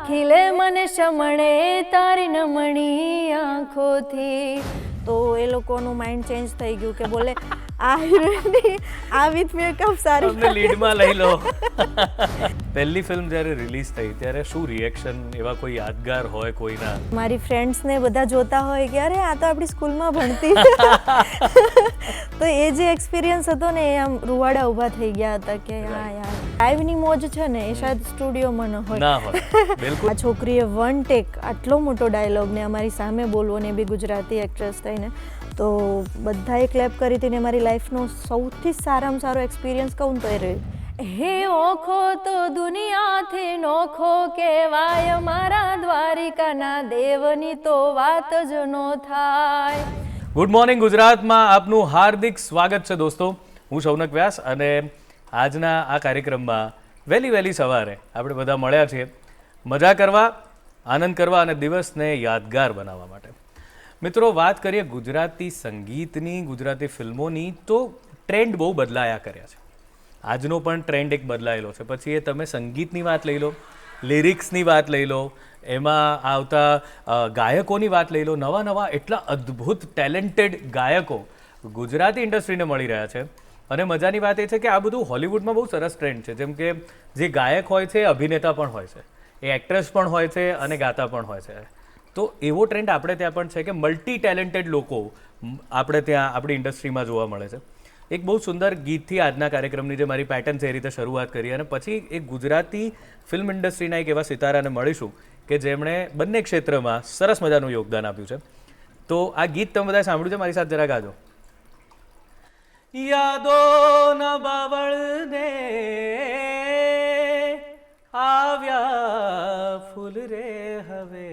ખીલે મને શમણે તારી નમણી આંખોથી. તો એ લોકોનું માઇન્ડ ચેન્જ થઈ ગયું કે બોલે આ હિરોઈનની આ વિથ મેકઅપ સારી તમને લીડમાં લઈ લો. પહેલી ફિલ્મ જ્યારે રિલીઝ થઈ ત્યારે શું રિએક્શન, એવા કોઈ યાદગાર હોય કોઈના? મારી ફ્રેન્ડ્સને બધા જોતા હોય કે અરે આ તો આપણી સ્કૂલમાં ભણતી. તો એ જે એક્સપિરિયન્સ હતો ને એ આમ રૂવાડા ઊભા થઈ ગયા હતા કે હા યાર લાઈવની મોજ છે ને એ શાયદ સ્ટુડિયોમાં ન હોય. ના હોય બિલકુલ. આ છોકરીએ વન ટેક આટલો મોટો ડાયલોગ ને અમારી સામે બોલવો ને એ બી ગુજરાતી એક્ટ્રેસ થઈને, તો બધાએ ક્લેપ કરી હતી ને મારી લાઈફનો સૌથી સારામાં સારો એક્સપિરિયન્સ કહું તો એ રહ્યું. હે ઓખો તો દુનિયાથી નોખો કહેવાય, મારા દ્વારિકાના દેવની તો વાત જ નો થાય. ગુડ મોર્નિંગ ગુજરાતમાં આપનું હાર્દિક સ્વાગત છે દોસ્તો. હું શૌનક વ્યાસ અને આજના આ કાર્યક્રમમાં વહેલી સવારે આપણે બધા મળ્યા છીએ મજા કરવા, આનંદ કરવા અને દિવસને યાદગાર બનાવવા માટે. મિત્રો, વાત કરીએ ગુજરાતી સંગીતની, ગુજરાતી ફિલ્મોની, તો ટ્રેન્ડ બહુ બદલાયા કર્યા છે. આજનો પણ ટ્રેન્ડ એક બદલાયેલો છે. પછી એ તમે સંગીતની વાત લઈ લો, લિરિક્સની વાત લઈ લો, એમાં આવતા ગાયકોની વાત લઈ લો. નવા એટલા અદ્ભુત ટેલેન્ટેડ ગાયકો ગુજરાતી ઇન્ડસ્ટ્રીને મળી રહ્યા છે. અને મજાની વાત એ છે કે આ બધું હોલિવૂડમાં બહુ સરસ ટ્રેન્ડ છે. જેમ કે જે ગાયક હોય છે એ અભિનેતા પણ હોય છે, એ એક્ટ્રેસ પણ હોય છે અને ગાતા પણ હોય છે. તો એવો ટ્રેન્ડ આપણે ત્યાં પણ છે કે મલ્ટી ટેલેન્ટેડ લોકો આપણે ત્યાં આપણી ઇન્ડસ્ટ્રીમાં જોવા મળે છે. એક બહુ સુંદર ગીતથી આજના કાર્યક્રમની જે મારી પેટર્ન છે એ રીતે શરૂઆત કરી અને પછી એક ગુજરાતી ફિલ્મ ઇન્ડસ્ટ્રીના એક એવા સિતારાને મળીશું કે જેમણે બંને ક્ષેત્રમાં સરસ મજાનું યોગદાન આપ્યું છે. તો આ ગીત તમે બધાએ સાંભળ્યું છે? મારી સાથે જરા ગાજો. યાદોના બાવળને આવ્યા ફૂલ રે હવે,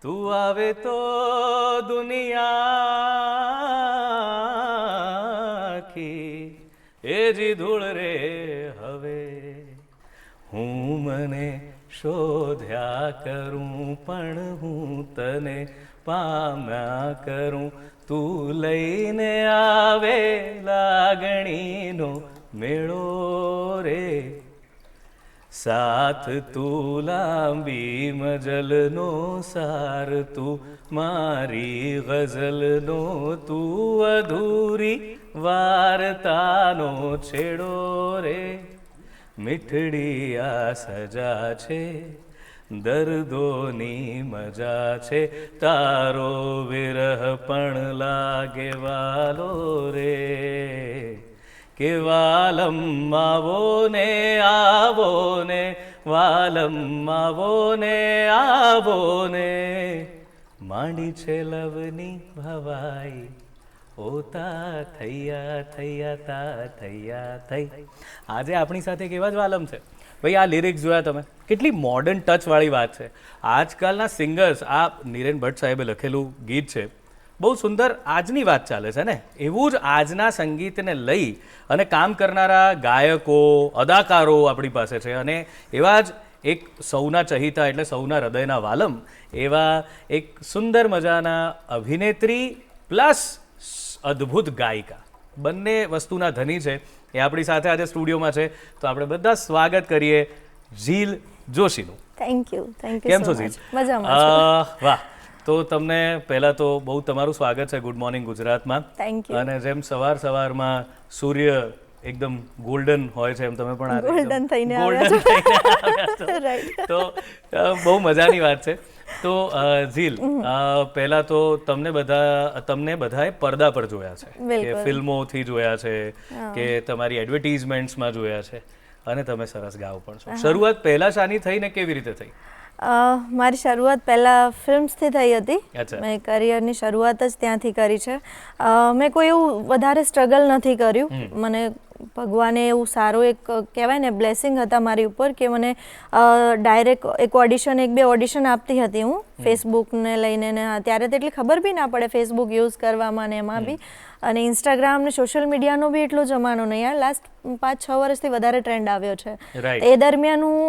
તું આવે તો દુનિયા એ જી ધૂળ રે હવે. હું મને શોધ્યા કરું પણ હું તને પામ્યા કરું, તું લઈને આવે લાગણીનો મેળો રે. સાથ તું લાંબી મજલનો સાર, તું મારી ગઝલનો, તું અધૂરી વાર્તાનો છેડો રે. મીઠડી આ સજા છે, દર્દોની મજા છે, તારો વિરહ પણ લાગે વાલો રે. કે વાલમ આવો ને આવો ને, વાલમ આવો ને આવો ને, માંડી છે લવની ભવાઈ, ઓતા થૈયા થૈયા તા થૈયા થઈ. આજે આપણી સાથે કેવા જ વાલમ છે ભાઈ. આ લિરિક્સ જોયા તમે? કેટલી મોડર્ન ટચવાળી વાત છે. આજકાલના સિંગર્સ, આ નીરેન ભટ્ટ સાહેબે લખેલું ગીત છે, બહુ સુંદર આજની વાત ચાલે છે ને. એવું જ આજના સંગીતને લઈ અને કામ કરનારા ગાયકો, અદાકારો આપણી પાસે છે. અને એવા જ એક સૌના ચહિતા એટલે સૌના હૃદયના વાલમ એવા એક સુંદર મજાના અભિનેત્રી પ્લસ અદ્ભુત ગાયિકા, બંને વસ્તુના ધની છે. એ આપણી સાથે આજે સ્ટુડિયોમાં છે. તો આપણે બધા સ્વાગત કરીએ ઝીલ જોશીનું. Thank you. કેમ છો ઝીલ? મજામાં. વાહ. તો તમને પહેલાં તો બહુ તમારું સ્વાગત છે ગુડ મોર્નિંગ ગુજરાતમાં. Thank you. અને જેમ સવારમાં સૂર્ય એકદમ ગોલ્ડન હોય છે એમ તમે પણ ગોલ્ડન થઈને આવ્યા છો. રાઈટ. તો બહુ મજાની વાત છે. તો ઝીલ, પહેલાં તો તમને બધાએ પડદા પર જોયા છે, કે ફિલ્મોથી જોયા છે, કે તમારી એડવર્ટીઝમેન્ટ્સમાં જોયા છે, અને તમે સરસ ગાઓ પણ છો. શરૂઆત પહેલાં શાની થઈ ને કેવી રીતે થઈ? મારી શરૂઆત પહેલાં ફિલ્મ્સથી થઈ હતી. અચ્છા. મેં કરિયરની શરૂઆત જ ત્યાંથી કરી છે. મેં કોઈ એવું વધારે સ્ટ્રગલ નથી કર્યું. મને ભગવાને એવું સારું એક કહેવાય ને બ્લેસિંગ હતા મારી ઉપર કે મને ડાયરેક્ટ એક બે ઓડિશન આપતી હતી હું ફેસબુકને લઈને ને. ત્યારે તો એટલી ખબર બી ના પડે ફેસબુક યુઝ કરવામાં ને એમાં બી. અને ઇન્સ્ટાગ્રામ ને સોશિયલ મીડિયાનો બી એટલો જમાનો નહીં યાર. લાસ્ટ 5-6 વર્ષથી વધારે ટ્રેન્ડ આવ્યો છે. એ દરમિયાન હું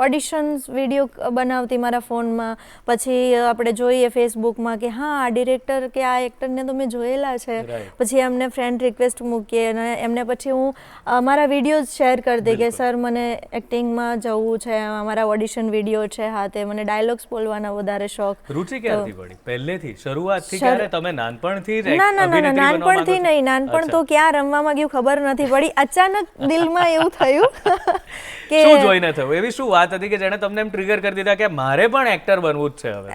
ઓડિશન્સ વિડીયો બનાવતી મારા ફોનમાં. પછી આપણે જોઈએ ફેસબુકમાં કે હા આ ડિરેક્ટર કે આ એક્ટરને તો મેં જોયેલા છે. પછી એમને ફ્રેન્ડ રિક્વેસ્ટ મૂકીએ અને એમને પછી પછી હું મારા વિડીયોઝ શેર કરતી કે સર મને એક્ટિંગમાં જવું છે, અમારા ઓડિશન વિડીયો છે, હા તે મને ડાયલોગ્સ બોલવાના વધારે શોખ. રુચિ ક્યારથી પડી? પહેલેથી શરૂઆતથી ક્યારે તમે નાનપણથી જ ના ના ના અભિનેત્રી બનવા માંગો નાનપણથી છો? નહીં, નાનપણ તો ક્યાં રમવામાં ગયું ખબર નથી પડી, અચાનક દિલમાં એવું થયું કે શું જોઈને થયું? એવી શું વાત હતી કે જેણે તમને એમ ટ્રિગર કરી દીધા કે મારે પણ એક્ટર બનવું જ છે હવે?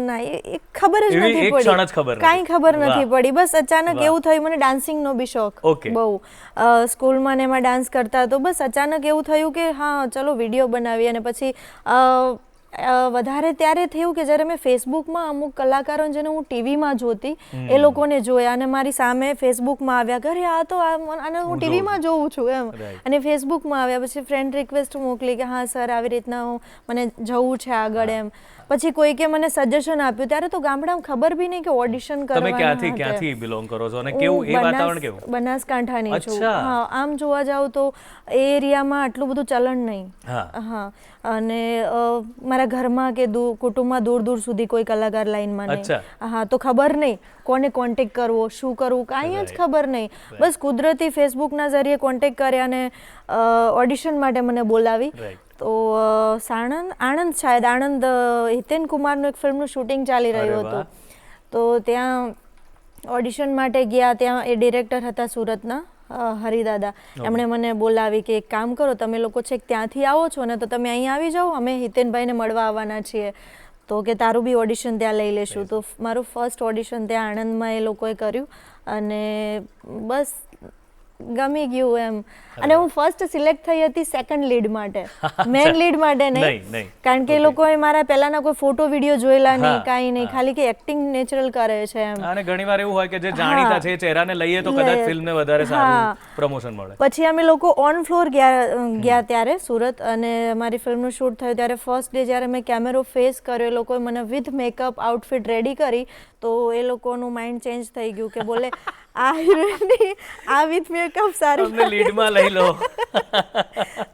ના એ ખબર જ એવી નથી એક ક્ષણ જ ખબર પડી, નથી. કાંઈ ખબર વાહ. નથી પડી, બસ અચાનક વાહ. એવું થયું. મને ડાન્સિંગનો બી શોખ Okay. બહુ, સ્કૂલમાં ને એમાં ડાન્સ કરતા, તો બસ અચાનક એવું થયું કે હા ચલો વિડીયો બનાવીએ. અને પછી વધારે ત્યારે થયું કે જ્યારે મેં ફેસબુકમાં અમુક કલાકારો જેને હું ટીવીમાં જોતી એ લોકોને જોયા અને મારી સામે ફેસબુકમાં આવ્યા, ઘરે આ તો આને હું ટીવીમાં જોઉં છું એમ. Right. અને ફેસબુકમાં આવ્યા, પછી ફ્રેન્ડ રિક્વેસ્ટ મોકલી કે હા સર આવી રીતના મને જવું છે આગળ એમ. પછી કોઈકે મને સજેશન આપ્યું, ત્યારે તો ગામડામાં ખબર બી નહીં કે ઓડિશન તમે કરવાના ક્યાંથી બિલોંગ કરો છો અને હું કેવું એ વાતાવરણ કેવું? બનાસકાંઠાની છું. અચ્છા. હા, આમ જોવા જાવ તો એ એરિયામાં આટલું બધું ચલણ નહીં. હા. હા, અને મારા ઘરમાં કે કુટુંબમાં દૂર દૂર સુધી કોઈ કલાકાર લાઈનમાં નહીં. અચ્છા. હા, તો ખબર નહીં કોને કોન્ટેક્ટ કરવો, શું કરવું, કાંઈ જ ખબર નહીં. બસ કુદરતી ફેસબુકના જરીએ કોન્ટેક્ટ કર્યા અને ઓડિશન માટે મને બોલાવી. Right. તો આણંદ શાયદ આણંદ હિતેન કુમારનું એક ફિલ્મનું શૂટિંગ ચાલી અરે રહ્યું વાહ. હતું. તો ત્યાં ઓડિશન માટે ગયા. ત્યાં એ ડિરેક્ટર હતા સુરતના, હરિદાદા. એમણે મને બોલાવી કે એક કામ કરો, તમે લોકો છેક ત્યાંથી આવો છો ને તો તમે અહીં આવી જાઓ, અમે હિતેનભાઈને મળવા આવવાના છીએ, તો કે તારું બી ઓડિશન ત્યાં લઈ લેશું. તો મારું ફર્સ્ટ ઓડિશન ત્યાં આણંદમાં એ લોકોએ કર્યું અને બસ ગમી ગયું એમ. અને હું ફર્સ્ટ સિલેક્ટ થઈ હતી સેકન્ડ લીડ માટે, મેન લીડ માટે નહીં, કારણ કે એ લોકોએ મારા પહેલાના કોઈ ફોટો વિડીયો જોયેલા નહીં, કાંઈ નહીં, ખાલી કે એક્ટિંગ નેચરલ કરે છે એમ. અને ઘણીવાર એવું હોય કે જે જાણીતા છે ચહેરાને લઈએ તો કદાચ ફિલ્મને વધારે સારું પ્રમોશન મળે. પછી અમે લોકો ઓન ફ્લોર ગયા ત્યારે સુરત, અને મારી ફિલ્મનું શૂટ થયું ત્યારે ફર્સ્ટ ડે જ્યારે મેં કેમેરો ફેસ કર્યો, એ લોકોએ મને વિથ મેકઅપ આઉટફિટ રેડી કરી, તો એ લોકોનું માઇન્ડ ચેન્જ થઈ ગયું કે બોલે આ હિરોઈનની આ વિથ મેકઅપ સારી, તમને લીડમાં લઈ લો.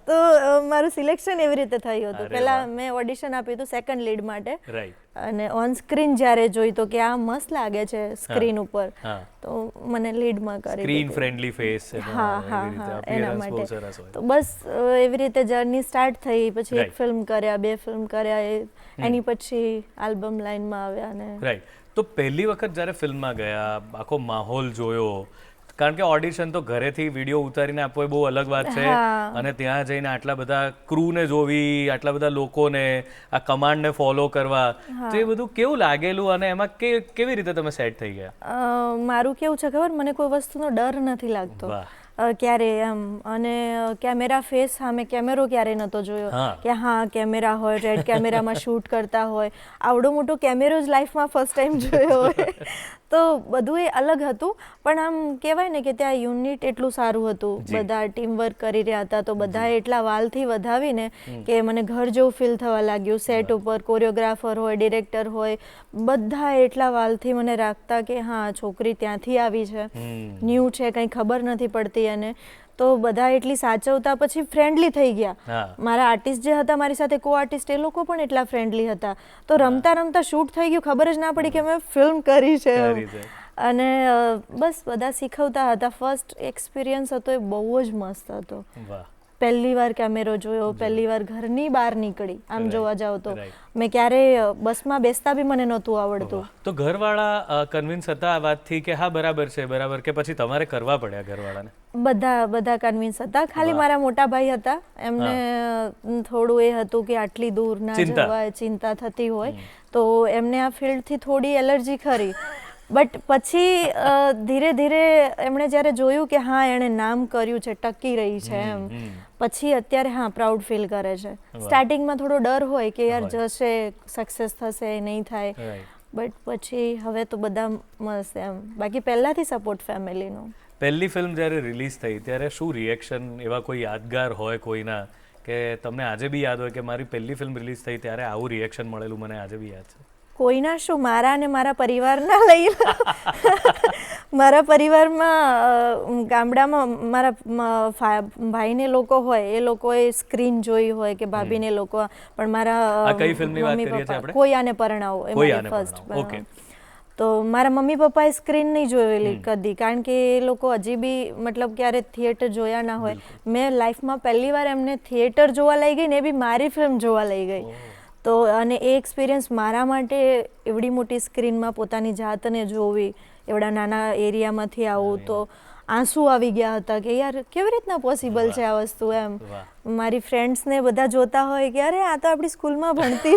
તો મારું સિલેક્શન એવી રીતે થયું હતું. પહેલા મેં ઓડિશન આપ્યું હતું સેકન્ડ લીડ માટે, રાઈટ. અને ઓન સ્ક્રીન જ્યારે જોઈ તો કે આ મસ્ત લાગે છે સ્ક્રીન ઉપર, તો મને લીડમાં કરી. સ્ક્રીન ફ્રેન્ડલી ફેસ છે. હા હા હા, એના માટે. તો બસ એવી રીતે જર્ની સ્ટાર્ટ થઈ. પછી એક ફિલ્મ કર્યા, 2 ફિલ્મ કર્યા, એની પછી આલ્બમ લાઈનમાં આવ્યા. ને રાઈટ. તો પહેલી વખત જ્યારે ફિલ્મમાં ગયા, આખો માહોલ જોયો, કારણ કે ઓડિશન તો ઘરેથી વિડીયો ઉતારીને આપવો એ બહુ અલગ વાત છે, અને ત્યાં જઈને આટલા બધા ક્રૂને જોવી, આટલા બધા લોકોને, આ કમાન્ડને ફોલો કરવા, તો એ બધું કેવું લાગેલું અને એમાં કેવી રીતે તમે સેટ થઈ ગયા? મારું કેવું છે ખબર, મને કોઈ વસ્તુનો ડર નથી લાગતો ક્યારે એમ. અને કેમેરા ફેસ સામે કેમેરો ક્યારે નહોતો જોયો કે હા કેમેરા હોય, રેડ કેમેરામાં શૂટ કરતા હોય, આવડો મોટો કેમેરો જ લાઈફમાં ફર્સ્ટ ટાઈમ જોયો હોય. તો બધું એ અલગ હતું, પણ આમ કહેવાય ને કે ત્યાં યુનિટ એટલું સારું હતું, બધા ટીમ વર્ક કરી રહ્યા હતા, તો બધા એટલા વાલથી વધાવીને કે મને ઘર જેવું ફીલ થવા લાગ્યું. સેટ ઉપર કોરિયોગ્રાફર હોય, ડિરેક્ટર હોય, બધા એટલા વાલથી મને રાખતા કે હા છોકરી ત્યાંથી આવી છે, ન્યૂ છે, કંઈ ખબર નથી પડતી. અને તો બધા એટલી સાચવતા, પછી ફ્રેન્ડલી થઈ ગયા. મારા આર્ટિસ્ટ જે હતા મારી સાથે કો આર્ટિસ્ટ, એ લોકો પણ એટલા ફ્રેન્ડલી હતા. તો રમતા રમતા શૂટ થઈ ગયું, ખબર જ ના પડી કે મેં ફિલ્મ કરી છે. અને બસ બધા શીખવતા હતા. ફર્સ્ટ એક્સપિરિયન્સ હતો એ બહુ જ મસ્ત હતો. પહેલી વાર કેમેરો જોયો, પહેલી વાર ઘરની બહાર નીકળી. આમ જોવા જાવ તો મેં ક્યારેય બસમાં બેસતા બી મને નહોતું આવડતું. તો ઘરવાળા કન્વિન્સ હતા આ વાતથી કે હા બરાબર છે, બરાબર, કે પછી તમારે કરવા પડ્યા ઘરવાળાને? બધા કન્વિન્સ હતા. ખાલી મારા મોટા ભાઈ હતા, એમને થોડું એ હતું કે આટલી દૂર ના જવાય, ચિંતા થતી હોય, તો એમને આ ફિલ્ડથી થોડી એલર્જી ખરી. બટ પછી ધીરે ધીરે એમણે જ્યારે જોયું કે હા એણે નામ કર્યું છે, ટકી રહી છે એમ, પછી અત્યારે હા પ્રાઉડ ફીલ કરે છે. સ્ટાર્ટિંગમાં થોડો ડર હોય કે યાર જશે, સક્સેસ થશે, નહીં થાય, બટ પછી હવે તો બધા મસ્ત એમ. બાકી પહેલાથી સપોર્ટ ફેમિલીનો. પહેલી ફિલ્મ જ્યારે રિલીઝ થઈ ત્યારે શું રિએક્શન, એવા કોઈ યાદગાર હોય કોઈના કે તમને આજે બી યાદ હોય કે મારી પહેલી ફિલ્મ રિલીઝ થઈ ત્યારે આવું રિએક્શન મળેલું, મને આજે બી યાદ છે? કોઈના શું, મારા અને મારા પરિવારના લઈ મારા પરિવારમાં ગામડામાં મારા ભાઈને લોકો હોય, એ લોકોએ સ્ક્રીન જોઈ હોય કે ભાભીને લોકો, પણ મારા કઈ ફિલ્મની વાત કરીએ છીએ આપણે? કોઈ આને પરણાવો, એ મારી ફર્સ્ટ. ઓકે. તો મારા મમ્મી પપ્પાએ સ્ક્રીન નહીં જોયેલી કદી, કારણ કે એ લોકો હજી બી મતલબ ક્યારે થિયેટર જોયા ના હોય. મેં લાઈફમાં પહેલી વાર એમને થિયેટર જોવા લઈ ગઈ ને એ બી મારી ફિલ્મ જોવા લઈ ગઈ. તો અને એ એક્સપિરિયન્સ મારા માટે એવડી મોટી સ્ક્રીનમાં પોતાની જાતને જોવી, એવડા નાના એરિયામાંથી આવું, તો આંસુ આવી ગયા હતા કે યાર કેવી રીતના પોસિબલ છે આ વસ્તુ એમ. મારી ફ્રેન્ડ્સને બધા જોતા હોય કે અરે આ તો આપણી સ્કૂલમાં ભણતી.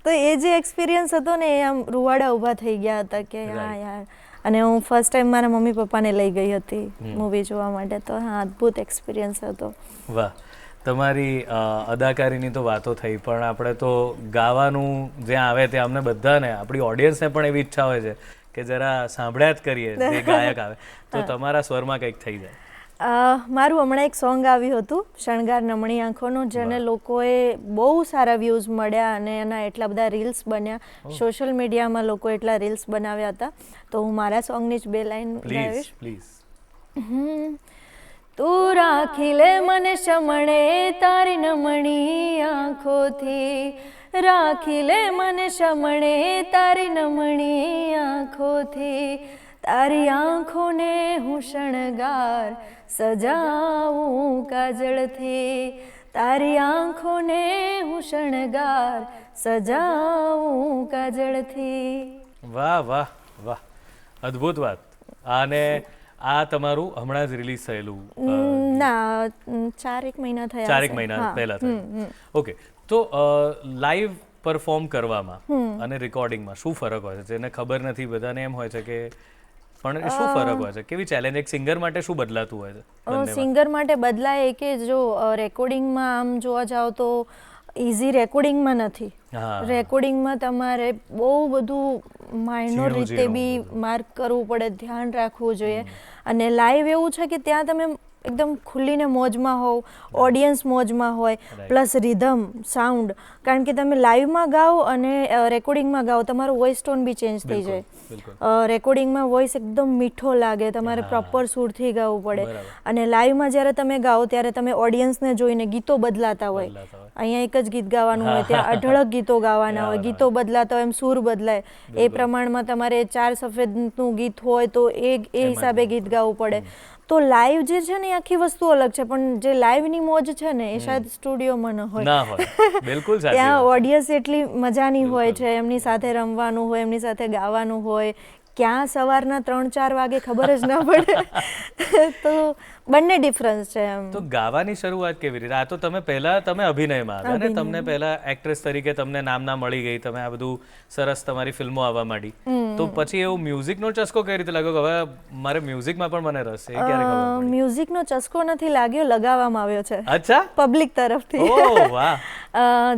તો એ જે એક્સપિરિયન્સ હતો ને એ આમ રૂવાડા ઊભા થઈ ગયા હતા કે હા યાર. અને હું ફર્સ્ટ ટાઈમ મારા મમ્મી પપ્પાને લઈ ગઈ હતી મૂવી જોવા માટે. તો હા, અદ્ભુત એક્સપિરિયન્સ હતો. વાહ, તમારી અદાકારીની તો વાતો થઈ, પણ આપણે તો ગાવાનું જ્યાં આવે ત્યાં અમને બધાને, આપણી ઓડિયન્સને પણ એવી ઈચ્છા હોય છે કે જરા સાંભળ્યા જ કરીએ જે ગાયક આવે, તો તમારા સ્વરમાં કંઈક થઈ જાય. મારું હમણાં એક સોંગ આવ્યું હતું શણગાર નમણી આંખોનું, જેને લોકોએ બહુ સારા વ્યૂઝ મળ્યા અને એના એટલા બધા રીલ્સ બન્યા. સોશિયલ મીડિયામાં લોકો એટલા રીલ્સ બનાવ્યા હતા. તો હું મારા સોંગની જ 2 લાઈન ગાઈશ. પ્લીઝ. તું રાખી લે મને શમણે તારી નમણી આંખોથી, રાખી લે મને શમણે તારી નમણી આંખોથી, તારી આંખોને હું શણગાર સજાવું કાજળથી, તારી આંખોને હું શણગાર સજાવું કાજળથી. વાહ વાહ વાહ, અદ્ભુત વાત. અને આ તમારું હમણાં જ રિલીઝ થયેલું? ના, 4 મહિના થયા. 4 મહિના પહેલા થયું. ઓકે, તો લાઈવ પરફોર્મ કરવામાં અને રેકોર્ડિંગમાં શું ફરક હોય છે? જેને ખબર નથી બધાને એમ હોય છે કે, પણ શું ફરક હોય છે? કેવી ચેલેન્જ? એક સિંગર માટે શું બદલાતું હોય છે? સિંગર માટે બદલાય કે જો રેકોર્ડિંગમાં આમ જોવા જાઓ તો ઇઝી રેકોર્ડિંગમાં નથી. રેકોર્ડિંગમાં તમારે બહુ બધું માઇનોર રીતે બી માર્ક કરવું પડે, ધ્યાન રાખવું જોઈએ. અને લાઈવ એવું છે કે ત્યાં તમે એકદમ ખુલ્લીને મોજમાં હોવ, ઓડિયન્સ મોજમાં હોય, પ્લસ રિધમ, સાઉન્ડ. કારણ કે તમે લાઈવમાં ગાઓ અને રેકોર્ડિંગમાં ગાઓ, તમારો વોઇસ ટોન બી ચેન્જ થઈ જાય. રેકોર્ડિંગમાં વોઇસ એકદમ મીઠો લાગે, તમારે પ્રોપર સૂરથી ગાવું પડે. અને લાઈવમાં જ્યારે તમે ગાઓ ત્યારે તમે ઓડિયન્સને જોઈને ગીતો બદલાતા હોય. અહીંયા એક જ ગીત ગાવાનું હોય, ત્યાં અઢળક ગીતો ગાવાના હોય, ગીતો બદલાતા હોય, એમ સૂર બદલાય. એ પ્રમાણમાં તમારે 4 સફેદનું ગીત હોય તો એ હિસાબે ગીત ગાવું પડે. તો લાઈવ જે છે ને એ આખી વસ્તુ અલગ છે, પણ જે લાઈવની મોજ છે ને એ શાયદ સ્ટુડિયોમાં ન હોય. બિલકુલ સાચી વાત. ત્યાં ઓડિયન્સ એટલી મજાની હોય છે, એમની સાથે રમવાનું હોય, એમની સાથે ગાવાનું હોય. ક્યાં સવારના 3-4 વાગે ખબર જ ના પડે. તો બંને ડિફરન્સ છે એમ. તો ગાવાની શરૂઆત કેવી રીતે? આ તો તમે અભિનયમાં આવ્યા ને, તમને પહેલા એક્ટ્રેસ તરીકે તમને નામના મળી ગઈ, તમે આ બધું સરસ તમારી ફિલ્મો આવવા માંડી. તો પછી એવું મ્યુઝિકનો ચસ્કો કઈ રીતે લાગ્યો કે હવે મારે મ્યુઝિકમાં પણ મને રસ છે? એ ક્યારે ખબર પડી? મ્યુઝિકનો ચસ્કો નથી લાગ્યો, લગાવવામાં આવ્યો છે. અચ્છા, પબ્લિક તરફથી. ઓહ વાહ.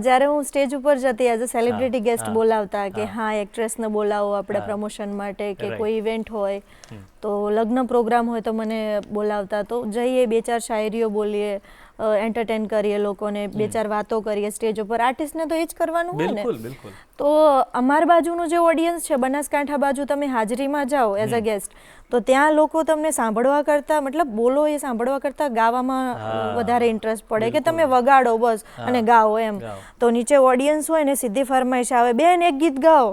જ્યારે હું સ્ટેજ ઉપર જતી એઝ અ સેલિબ્રિટી ગેસ્ટ બોલાવતા કે હા એક્ટ્રેસને બોલાવો આપણે પ્રમોશન માટે કે કોઈ ઇવેન્ટ હોય, તો લગ્ન પ્રોગ્રામ હોય તો મને બોલાવતા. તો જઈએ, 2-4 શાયરીઓ બોલીએ, એન્ટરટેન કરીએ લોકોને, 2-4 વાતો કરીએ સ્ટેજ ઉપર. આર્ટિસ્ટને તો એ જ કરવાનું હોય ને. બિલકુલ. તો અમાર બાજુનું જે ઓડિયન્સ છે, બનાસકાંઠા બાજુ તમે હાજરીમાં જાઓ એઝ અ ગેસ્ટ, તો ત્યાં લોકો તમને સાંભળવા કરતાં, મતલબ બોલો એ સાંભળવા કરતાં ગાવામાં વધારે ઇન્ટરેસ્ટ પડે કે તમે વગાડો બસ અને ગાઓ એમ. તો નીચે ઓડિયન્સ હોય ને સીધી ફરમાઈશ આવે, બેન એક ગીત ગાઓ.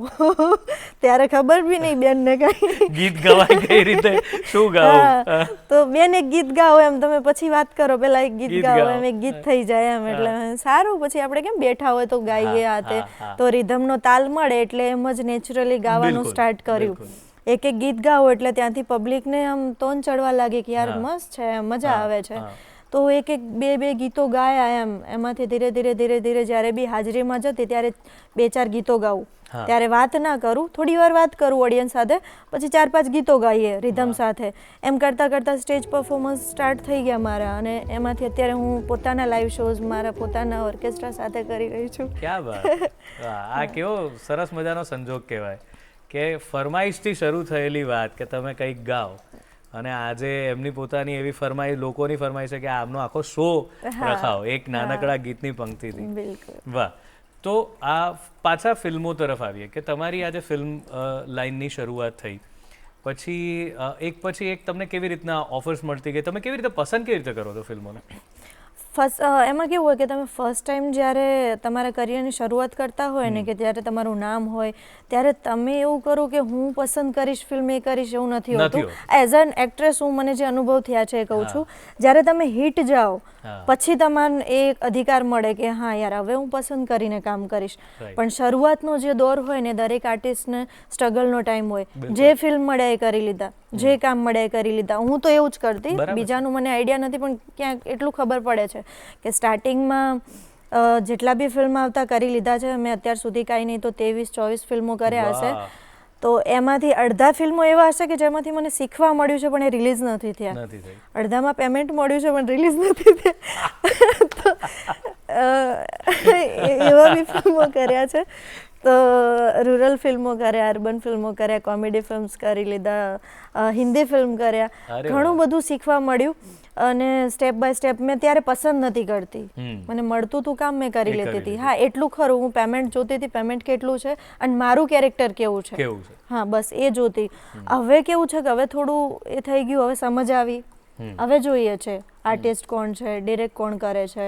ત્યારે ખબર બી નહીં બેનને કઈ ગીત ગવાય કઈ રીતે, શું ગાવું. તો બેન એક ગીત ગાઓ એમ, તમે પછી વાત કરો, પેલા એક ગીત ગાઓ એમ, એક ગીત થઈ જાય એમ. એટલે સારું, પછી આપણે કેમ બેઠા હોય તો ગાઈએ આ તે, તો રિધમનો તાલ મળે એટલે એમ જ નેચરલી ગાવાનું સ્ટાર્ટ કર્યું. એક ગીત ગાઓ એટલે ત્યાંથી પબ્લિકને આમ તોન ચડવા લાગે કે યાર મસ્ત છે, મજા આવે છે. તો એક 2 ગીતો ગાયા એમ. એમાંથી ધીરે ધીરે જ્યારે બી હાજરીમાં જતી ત્યારે 2-4 ગીતો ગાવું. ત્યારે વાત ના કરું, થોડી વાર વાત કરું ઓડિયન્સ સાથે, પછી 4-5 ગીતો ગાઈએ રિધમ સાથે. એમ કરતાં સ્ટેજ પરફોર્મન્સ સ્ટાર્ટ થઈ ગયા મારા. અને એમાંથી અત્યારે હું પોતાના લાઈવ શોઝ મારા પોતાના ઓર્કેસ્ટ્રા સાથે કરી રહી છું. ક્યાં વાત. આ કેવો સરસ મજાનો સંજોગ કહેવાય કે ફરમાઈશથી શરૂ થયેલી વાત કે તમે કંઈક ગાઓ, અને આજે એમની પોતાની એવી ફરમાઈશ, લોકોની ફરમાઈશ છે કે આમનો આખો શો રખાવો એક નાનકડા ગીતની પંક્તિથી. વાહ. તો આ પાછા ફિલ્મો તરફ આવીએ કે તમારી આજે ફિલ્મ લાઇનની શરૂઆત થઈ પછી એક તમને કેવી રીતના ઓફર્સ મળતી ગઈ? તમે કેવી રીતે પસંદ કેવી રીતે કરો છો ફિલ્મોને? એમાં કેવું હોય કે તમે ફર્સ્ટ ટાઈમ જ્યારે તમારા કરિયરની શરૂઆત કરતા હોય ને કે જ્યારે તમારું નામ હોય ત્યારે તમે એવું કરો કે હું પસંદ કરીશ ફિલ્મ એ કરીશ એવું નથી હોતું. એઝ એન એક્ટ્રેસ હું મને જે અનુભવ થયા છે એ કહું છું. જ્યારે તમે હિટ જાઓ પછી તમને એ અધિકાર મળે કે હા યાર હવે હું પસંદ કરીને કામ કરીશ. પણ શરૂઆતનો જે દોર હોય ને દરેક આર્ટિસ્ટને સ્ટ્રગલનો ટાઈમ હોય. જે ફિલ્મ મળે એ કરી લીધા, જે કામ મળે એ કરી લીધા. હું તો એવું જ કરતી, બીજાનું મને આઈડિયા નથી પણ ક્યાંક એટલું ખબર પડે છે કે સ્ટાર્ટિંગમાં જેટલા બી ફિલ્મ આવતા કરી લીધા છે. મેં અત્યાર સુધી કાંઈ નહીં તો 23-24 ફિલ્મો કર્યા હશે. તો એમાંથી અડધા ફિલ્મો એવા હશે કે જેમાંથી મને શીખવા મળ્યું છે પણ એ રિલીઝ નથી થયા. અડધામાં પેમેન્ટ મળ્યું છે પણ રિલીઝ નથી થયા. એવા બી ફિલ્મો કર્યા છે. તો રૂરલ ફિલ્મો કર્યા, અર્બન ફિલ્મો કર્યા, કોમેડી ફિલ્મ્સ કરી લીધા, હિન્દી ફિલ્મ કર્યા. ઘણું બધું શીખવા મળ્યું. અને સ્ટેપ બાય સ્ટેપ મેં ત્યારે પસંદ નથી કરતી, મને મળતું હતું કામ મેં કરી લેતી હતી. હા એટલું ખરું, હું પેમેન્ટ જોતી હતી, પેમેન્ટ કેટલું છે અને મારું કેરેક્ટર કેવું છે, હા બસ એ જોતી. હવે કેવું છે કે હવે થોડું એ થઈ ગયું, હવે સમજ આવી. હવે જોઈએ છે આર્ટિસ્ટ કોણ છે, ડિરેક્ટ કોણ કરે છે,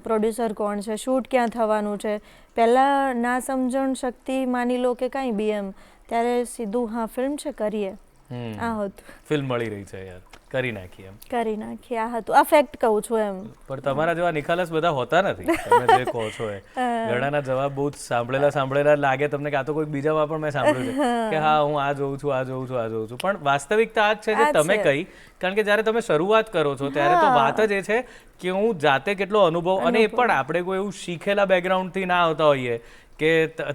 પ્રોડ્યુસર કોણ છે, શૂટ ક્યાં થવાનું છે. પહેલાં ના સમજણ શક્તિ માની લો કે કાંઈ બી એમ, ત્યારે સીધું હા ફિલ્મ છે કરીએ, આ હતું. ફિલ્મ મળી રહી છે યાર, કરી નાખી એમ, કરી નાખી, આ હતું. આ ફેક્ટ કહું છું એમ. પણ તમારા જેવા નિખાલસ બધા હોતા નથી. તમે જે કહો છો એ ઘણાના જવાબ બહુ સાંભળેલા લાગે તમને કે આ તો કોઈ બીજામાં પણ મેં સાંભળ્યું છે કે હા હું આ જોઉં છું, આ જોઉં છું, આ જોઉં છું. પણ વાસ્તવિકતા આ જ છે જે તમે કહી. કારણ કે જ્યારે તમે શરૂઆત કરો છો ત્યારે તો વાત જ એ છે કે હું જાતે કેટલો અનુભવ, અને એ પણ આપણે કોઈ એવું શીખેલા બેકગ્રાઉન્ડથી ના આવતા હોઈએ કે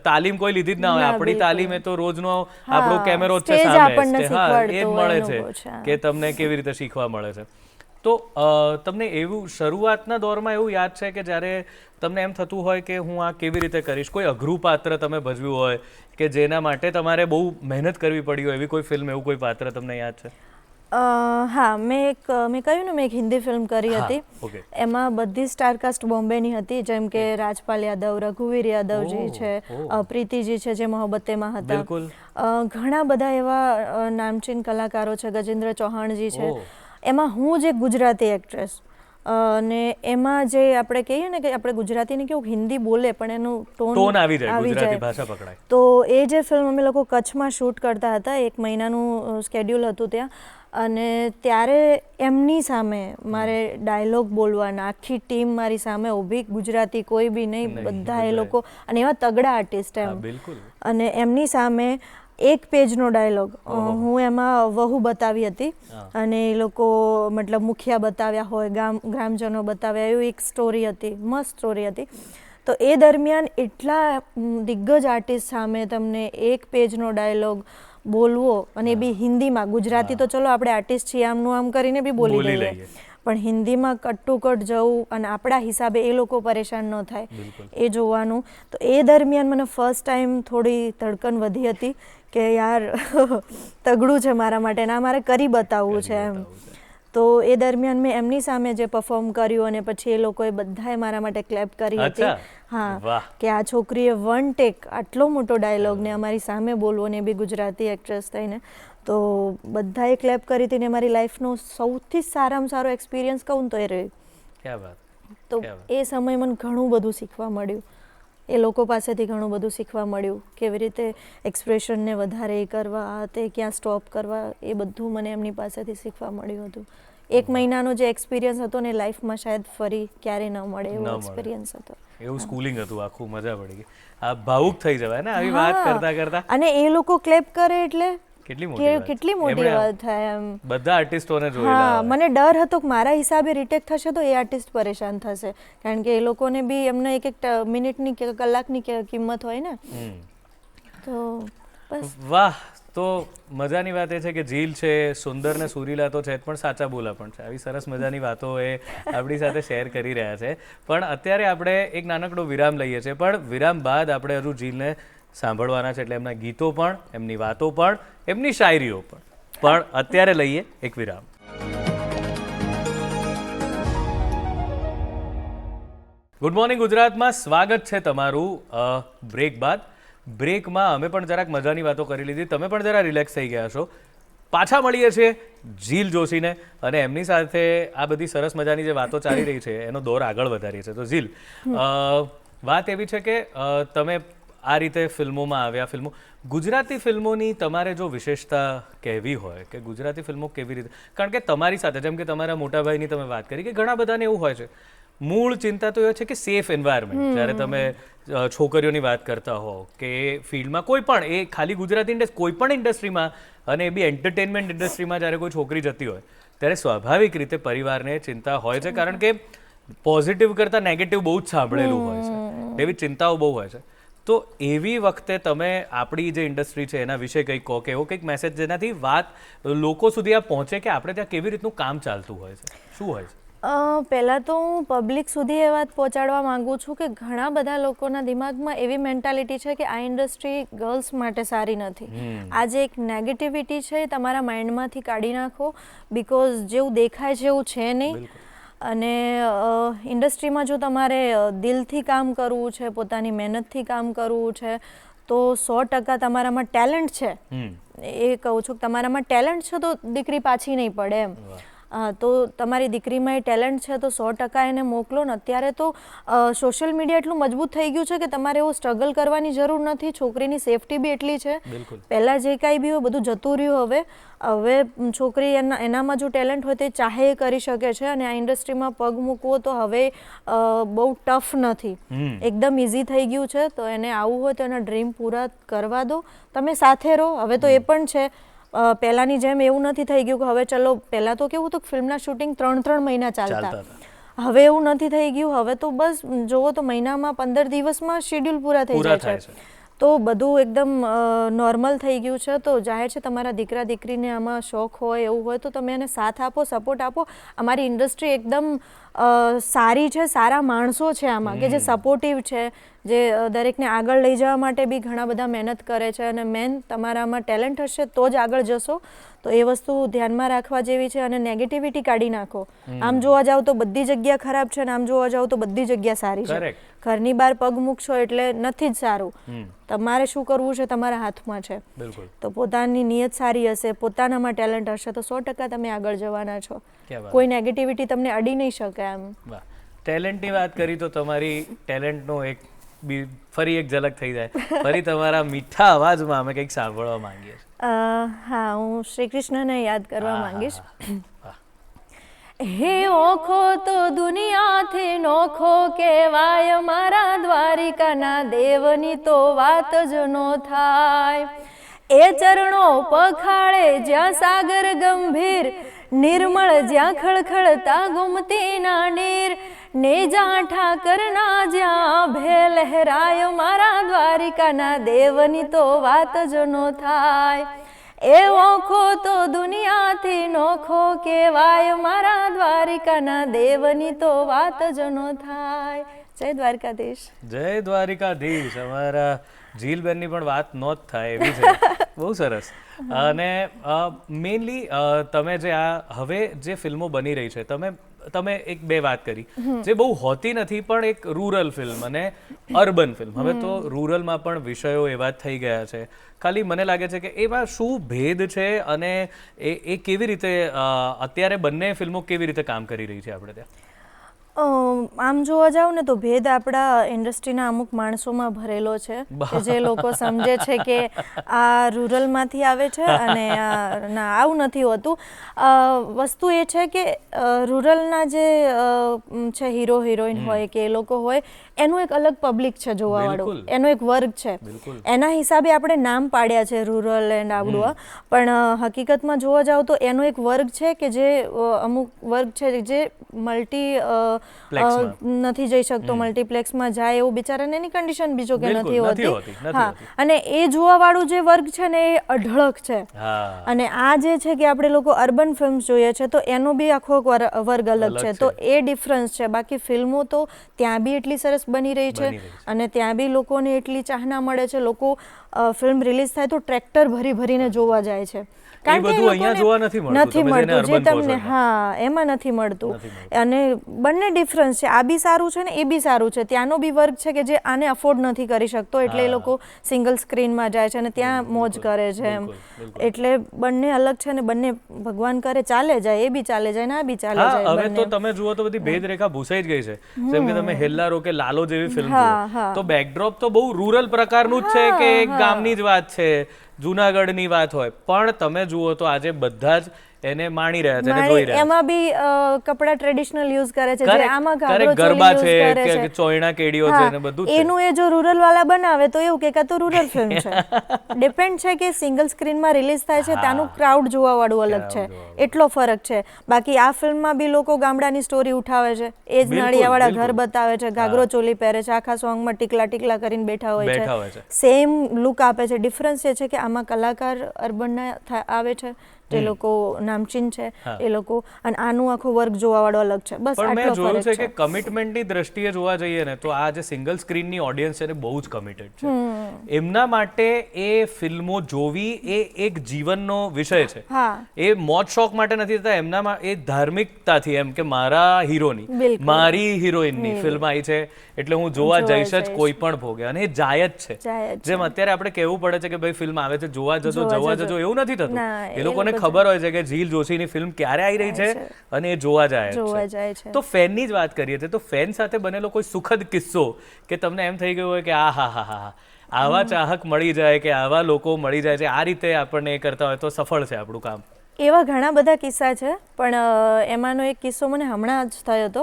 તાલીમ કોઈ લીધી જ ના હોય. આપણી તાલીમ એ તો રોજનો આપણો કેમેરો જ છે સામે, હા એ જ મળે છે કે તમને કેવી રીતે શીખવા મળે છે. તો તમને એવું શરૂઆતના દોરમાં એવું યાદ છે કે જ્યારે તમને એમ થતું હોય કે હું આ કેવી રીતે કરીશ? કોઈ અઘરું પાત્ર તમે ભજવ્યું હોય કે જેના માટે તમારે બહુ મહેનત કરવી પડી હોય, એવી કોઈ ફિલ્મ, એવું કોઈ પાત્ર તમને યાદ છે? હા, મેં કહ્યું ને મેં એક હિન્દી ફિલ્મ કરી હતી. એમાં બધી સ્ટારકાસ્ટ બોમ્બેની હતી, જેમ કે રાજપાલ યાદવ, રઘુવીર યાદવજી છે, પ્રીતિજી છે જે મોહબ્બતેમાં હતા. ઘણા બધા એવા નામચીન કલાકારો છે, ગજેન્દ્ર ચૌહાણજી છે. એમાં હું જે ગુજરાતી એક્ટ્રેસ, અને એમાં જે આપણે કહીએ ને કે આપણે ગુજરાતીને કેવું હિન્દી બોલે પણ એનું ટોન આવી જાય. તો એ જે ફિલ્મ અમે લોકો કચ્છમાં શૂટ કરતા હતા, 1 મહિનાનું સ્કેડ્યુલ હતું ત્યાં. અને ત્યારે એમની સામે મારે ડાયલોગ બોલવાના, આખી ટીમ મારી સામે ઊભી, ગુજરાતી કોઈ બી નહીં, બધા એ લોકો, અને એવા તગડા આર્ટિસ્ટ એમ. અને એમની સામે 1 પેજનો ડાયલોગ હું એમાં વહુ બતાવી હતી, અને એ લોકો મતલબ મુખિયા બતાવ્યા હોય, ગ્રામજનો બતાવ્યા, એવી એક સ્ટોરી હતી, મસ્ત સ્ટોરી હતી. તો એ દરમિયાન એટલા દિગ્ગજ આર્ટિસ્ટ સામે તમને 1 પેજનો ડાયલોગ બોલવો, અને બી હિન્દીમાં. ગુજરાતી તો ચલો આપણે આર્ટિસ્ટ છીએ આમનું આમ કરીને બી બોલી લઈએ, પણ હિન્દીમાં કટ ટુ કટ જવું અને આપણા હિસાબે એ લોકો પરેશાન ન થાય એ જોવાનું. તો એ દરમિયાન મને ફર્સ્ટ ટાઈમ થોડી ધડકન વધી હતી કે યાર તગડું છે મારા માટે, ના મારે કરી બતાવવું છે એમ. તો એ દરમિયાન મેં એમની સામે જે પરફોર્મ કર્યું, અને પછી એ લોકોએ બધાએ મારા માટે ક્લેપ કરી હતી. હા, કે આ છોકરીએ 1 ટેક આટલો મોટો ડાયલોગ ને અમારી સામે બોલવો, ને બી ગુજરાતી એક્ટ્રેસ થઈને. તો બધાએ ક્લેપ કરી હતી, ને મારી લાઈફનો સૌથી સારામાં સારો એક્સપિરિયન્સ કહું તો એ રહ્યો. તો એ સમયે મને ઘણું બધું શીખવા મળ્યું, એ લોકો પાસેથી ઘણું બધું શીખવા મળ્યું, કેવી રીતે એક્સપ્રેશનને વધારે એ કરવા, તે ક્યાં સ્ટોપ કરવા, એ બધું મને એમની પાસેથી શીખવા મળ્યું હતું. 1 મહિનાનો જે એક્સપિરિયન્સ હતો ને લાઈફમાં શાયદ ફરી ક્યારેય ન મળે એવો એક્સપિરિયન્સ હતો. એવું સ્કૂલિંગ હતું આખું, મજા પડી ગઈ. આ ભાવુક થઈ જવાય ને આવી વાત કરતા કરતા. અને એ લોકો ક્લેપ કરે એટલે કેટલી મોટી વાત થાય એમ. બધા આર્ટિસ્ટોને જોયેલા. મને ડર હતો કે મારા હિસાબે રિટેક થશે તો એ આર્ટિસ્ટ પરેશાન થશે, કારણ કે એ લોકોને બી એમને એક મિનિટની કે કલાકની કિંમત હોય ને. તો બસ. વાહ. તો મજાની વાત એ છે કે ઝીલ છે, સુંદર ને સુરીલા તો છે, પણ સાચા બોલા પણ છે. આવી સરસ મજાની વાતો એ આપણી સાથે શેર કરી રહ્યા છે. પણ અત્યારે આપણે એક નાનકડો વિરામ લઈએ છીએ, પણ વિરામ બાદ આપણે હજુ ઝીલને સાંભળવાના છે, એટલે એમના ગીતો પણ, એમની વાતો પણ, એમની શાયરીઓ પણ અત્યારે લઈએ એક વિરામ. ગુડ મોર્નિંગ ગુજરાતમાં સ્વાગત છે તમારું. બ્રેક બાદ બ્રેકમાં અમે પણ જરાક મજાની વાતો કરી લીધી, તમે પણ જરા રિલેક્સ થઈ ગયા છો. પાછા મળીએ છીએ ઝીલ જોશીને અને એમની સાથે આ બધી સરસ મજાની જે વાતો ચાલી રહી છે એનો દોર આગળ વધારીએ છીએ. તો ઝીલ, વાત એવી છે કે તમે આ રીતે ફિલ્મોમાં આવ્યા. ગુજરાતી ફિલ્મોની તમારે જો વિશેષતા કહેવી હોય કે ગુજરાતી ફિલ્મો કેવી રીતે, કારણ કે તમારી સાથે જેમ કે તમારા મોટા ભાઈની તમે વાત કરી કે ઘણા બધાને એવું હોય છે, મૂળ ચિંતા તો એ છે કે સેફ એન્વાયરમેન્ટ. જ્યારે તમે છોકરીઓની વાત કરતા હો કે ફિલ્ડમાં કોઈ પણ, એ ખાલી ગુજરાતી ઇન્ડસ્ટ્રી, કોઈ પણ ઇન્ડસ્ટ્રીમાં, અને એ બી એન્ટરટેનમેન્ટ ઇન્ડસ્ટ્રીમાં જ્યારે કોઈ છોકરી જતી હોય ત્યારે સ્વાભાવિક રીતે પરિવારને ચિંતા હોય છે, કારણ કે પોઝિટિવ કરતાં નેગેટિવ બહુ જ સાંભળેલું હોય છે, એવી ચિંતાઓ બહુ હોય છે. તો એવી વખતે તમે આપણી જે ઇન્ડસ્ટ્રી છે એના વિશે કંઈક કહો કે એવો કંઈક મેસેજ જેનાથી વાત લોકો સુધી આ પહોંચે કે આપણે ત્યાં કેવી રીતનું કામ ચાલતું હોય છે, શું હોય છે? પહેલાં તો હું પબ્લિક સુધી એ વાત પહોંચાડવા માંગુ છું કે ઘણા બધા લોકોના દિમાગમાં એવી મેન્ટાલિટી છે કે આ ઇન્ડસ્ટ્રી ગર્લ્સ માટે સારી નથી. આ જે એક નેગેટિવિટી છે એ તમારા માઇન્ડમાંથી કાઢી નાખો, બિકોઝ જેવું દેખાય છે એવું છે નહીં. અને ઇન્ડસ્ટ્રીમાં જો તમારે દિલથી કામ કરવું છે, પોતાની મહેનતથી કામ કરવું છે, તો 100% તમારામાં ટેલેન્ટ છે, એ કહું છું કે તમારામાં ટેલેન્ટ છે તો દીકરી પાછી નહીં પડે એમ. તો તમારી દીકરીમાં એ ટેલેન્ટ છે તો 100% એને મોકલો ને. અત્યારે તો સોશિયલ મીડિયા એટલું મજબૂત થઈ ગયું છે કે તમારે એવું સ્ટ્રગલ કરવાની જરૂર નથી. છોકરીની સેફટી બી એટલી છે. પહેલાં જે કાંઈ બી હોય બધું જતું રહ્યું. હવે છોકરી એનામાં જો ટેલેન્ટ હોય તે ચાહે એ કરી શકે છે. અને આ ઇન્ડસ્ટ્રીમાં પગ મૂકવો તો હવે બહુ ટફ નથી, એકદમ ઇઝી થઈ ગયું છે. તો એને આવવું હોય તો એના ડ્રીમ પૂરા કરવા દો, તમે સાથે રહો. હવે તો એ પણ છે, પહેલાંની જેમ એવું નથી થઈ ગયું કે હવે ચલો, પહેલાં તો કેવું હતું ફિલ્મના શૂટિંગ 3-3 મહિના ચાલતા, હવે એવું નથી થઈ ગયું. હવે તો બસ જોવો તો મહિનામાં 15 દિવસમાં શેડ્યુલ પૂરા થઈ જાય છે. તો બધું એકદમ નોર્મલ થઈ ગયું છે. તો જાહેર છે તમારા દીકરા દીકરીને આમાં શોખ હોય એવું હોય તો તમે એને સાથ આપો, સપોર્ટ આપો. અમારી ઇન્ડસ્ટ્રી એકદમ સારી છે, સારા માણસો છે આમાં કે જે સપોર્ટિવ છે, જે દરેકને આગળ લઈ જવા માટે બી ઘણા બધા મહેનત કરે છે. અને મેન તમારામાં ટેલેન્ટ હશે તો જ આગળ જશો. તો એ વસ્તુ ધ્યાનમાં રાખવા જેવી છે. અને નેગેટિવિટી કાઢી નાખો. આમ જોવા જાવ તો બધી જગ્યા ખરાબ છે અને આમ જોવા જાવ તો બધી જગ્યા સારી છે. ઘરની બહાર પગ મૂકશો એટલે નથી જ સારું. તમારે શું કરવું છે તમારા હાથમાં છે. તો પોતાની નિયત સારી હશે, પોતાનામાં ટેલેન્ટ હશે તો 100% તમે આગળ જવાના છો. કોઈ નેગેટિવિટી તમને અડી નહીં શકે. એમ ટેલેન્ટની વાત કરી તો તમારી ટેલેન્ટનો એક ફરી એક ઝલક થઈ જાય. ફરી તમારા મીઠા અવાજમાં અમે કંઈક સાંભળવા માંગીએ છીએ. હા, હું શ્રી કૃષ્ણને યાદ કરવા માંગીશ. હે ઓખો તો દુનિયાથી નોખો કહેવાય, મારા દ્વારિકાના દેવની તો વાત જ નો થાય. એ ચરણો પખાળે જ્યાં સાગર ગંભીર, નિર્મળ જ્યાં ખળખળતા ગુમતીના નીર, ને જ્યાં ઠાકરના જ્યાં ભે લહેરાય, મારા દ્વારિકાના દેવની તો વાત જ નો થાય. એ ઓખો તો દુનિયાથી નોખો કહેવાય, મારા દ્વારિકાના દેવની તો વાત જ નો થાય. જય દ્વારકાધીશ. જય દ્વારિકાધીશ. અમારા ઝીલબેનની પણ વાત નો જ થાય એવી છે. બહુ સરસ. અને મેઇનલી તમે જે આ હવે જે ફિલ્મો બની રહી છે, તમે એક બે વાત કરી જે બહુ હોતી નથી, પણ એક રૂરલ ફિલ્મ અને અર્બન ફિલ્મ. હવે તો રૂરલમાં પણ વિષયો એવા થઈ ગયા છે. ખાલી મને લાગે છે કે એમાં શું ભેદ છે અને એ કેવી રીતે અત્યારે બંને ફિલ્મો કેવી રીતે કામ કરી રહી છે આપણે ત્યાં? આમ જોવા જાવ ને તો ભેદ આપણા ઇન્ડસ્ટ્રીના અમુક માણસોમાં ભરેલો છે કે જે લોકો સમજે છે કે આ રૂરલમાંથી આવે છે અને ના, આવું નથી હોતું. વસ્તુ એ છે કે રૂરલના જે છે હીરો હિરોઈન હોય કે એ લોકો હોય, એનું એક અલગ પબ્લિક છે જોવાવાળું, એનો એક વર્ગ છે. એના હિસાબે આપણે નામ પાડ્યા છે રૂરલ એન્ડ આવડું. પણ હકીકતમાં જોવા જાવ તો એનો એક વર્ગ છે કે જે અમુક વર્ગ છે જે નથી જઈ શકતો, મલ્ટીપ્લેક્સમાં જાય એવું બિચારાને એની કન્ડિશન બીજો કે નથી હોતી. હા, અને એ જોવાવાળું જે વર્ગ છે ને એ અઢળક છે. અને આ જે છે કે આપણે લોકો અર્બન ફિલ્મ્સ જોઈએ છે તો એનો બી આખો વર્ગ અલગ છે. તો એ ડિફરન્સ છે. બાકી ફિલ્મો તો ત્યાં બી એટલી સરસ બની રહી છે અને ત્યાં બી લોકોને એટલી ચાહના મળે છે. લોકો ફિલ્મ રિલીઝ થાય તો ટ્રેક્ટર ભરી ભરીને જોવા જાય છે. કારણ કે અહીંયા જોવા નથી મળતું જે તમને, હા, એમાં નથી મળતું. અને બંને બંનેમાં ડિફરન્સ છે. આ બી સારું છે ને એ બી સારું છે. ત્યાંનો બી વર્ગ છે કે જે આને અફોર્ડ નથી કરી શકતો, એટલે એ લોકો સિંગલ સ્ક્રીનમાં જાય છે અને ત્યાં મોજ કરે છે એમ. એટલે બંને અલગ છે ને બંને ભગવાન કરે ચાલે જાય, એ બી ચાલે જાય ને આ બી ચાલે જાય. હવે તો તમે જુઓ તો બધી ભેદરેખા ભૂસાઈ જ ગઈ છે. જેમ કે તમે હેલ્લારો કે લાલો જેવી ફિલ્મ જુઓ તો બેકડ્રોપ તો બહુ રૂરલ પ્રકારનું જ છે કે એક ગામની જ વાત છે, જુનાગઢની વાત હોય, પણ તમે જુઓ તો આજે બધા જ એને માણી રહ્યા છે, જોઈ રહ્યા છે. એમાં બી કપડા ટ્રેડિશનલ યુઝ કરે છે, જે આમાં ક્યારેક ગરબા છે કે ચોયણા કેડીઓ છે ને બધું છે. એનું એ જો રૂરલ વાળા બનાવે તો એવું કે તો રૂરલ ફિલ્મ છે. ડિપેન્ડ છે કે સિંગલ સ્ક્રીનમાં રિલીઝ થાય છે ત્યાંનું ક્રાઉડ જોવા વાળું અલગ છે, એટલો ફરક છે. બાકી આ ફિલ્મમાં બી લોકો ગામડાની સ્ટોરી ઉઠાવે છે, એ જ નળિયાવાળા ઘર બતાવે છે, ઘાઘરો ચોલી પહેરે છે, આખા સોંગમાં ટીકલા ટીકલા કરીને બેઠા હોય છે, સેમ લુક આપે છે. ડિફરન્સ એ છે કે આમાં કલાકાર અર્બનના આવે છે, જે લોકો નામચીન છે એ લોકો, અને આનું આખો વર્ક જોવા વાળો અલગ છે. બસ પણ મેં જોયું છે કે કમિટમેન્ટની દ્રષ્ટિએ જોવા જઈએ ને તો આ જે સિંગલ સ્ક્રીનની ઓડિયન્સ છે ને બહુ જ કમિટેડ છે. એમના માટે એ ફિલ્મો જોવી એ એક જીવનનો વિષય છે. એ મોજ શોખ માટે નથી થતા, એમનામાં એ ધાર્મિકતાથી એમ કે મારા હીરોની, મારી હિરોઈનની ફિલ્મ આવી છે એટલે હું જોવા જઈશ જ કોઈ પણ ભોગે, અને એ જાય જ છે. જેમ અત્યારે આપણે કહેવું પડે છે કે ભાઈ ફિલ્મ આવે છે જોવા જજો, એવું નથી થતું. એ લોકોને ખબર હોય છે કે ઝીલ જોશીની ફિલ્મ ક્યારે આવી રહી છે અને એ જોવા જાય છે. તો ફેનની જ વાત કરીએ છીએ તો ફેન સાથે બનેલો કોઈ સુખદ કિસ્સો કે તમને એમ થઈ ગયું હોય કે આ આવા ચાહક મળી જાય કે આવા લોકો મળી જાય છે, આ રીતે આપણને એ કરતા હોય તો સફળ છે આપણું કામ. એવા ઘણા બધા કિસ્સા છે, પણ એમાંનો એક કિસ્સો મને હમણાં જ થયો હતો.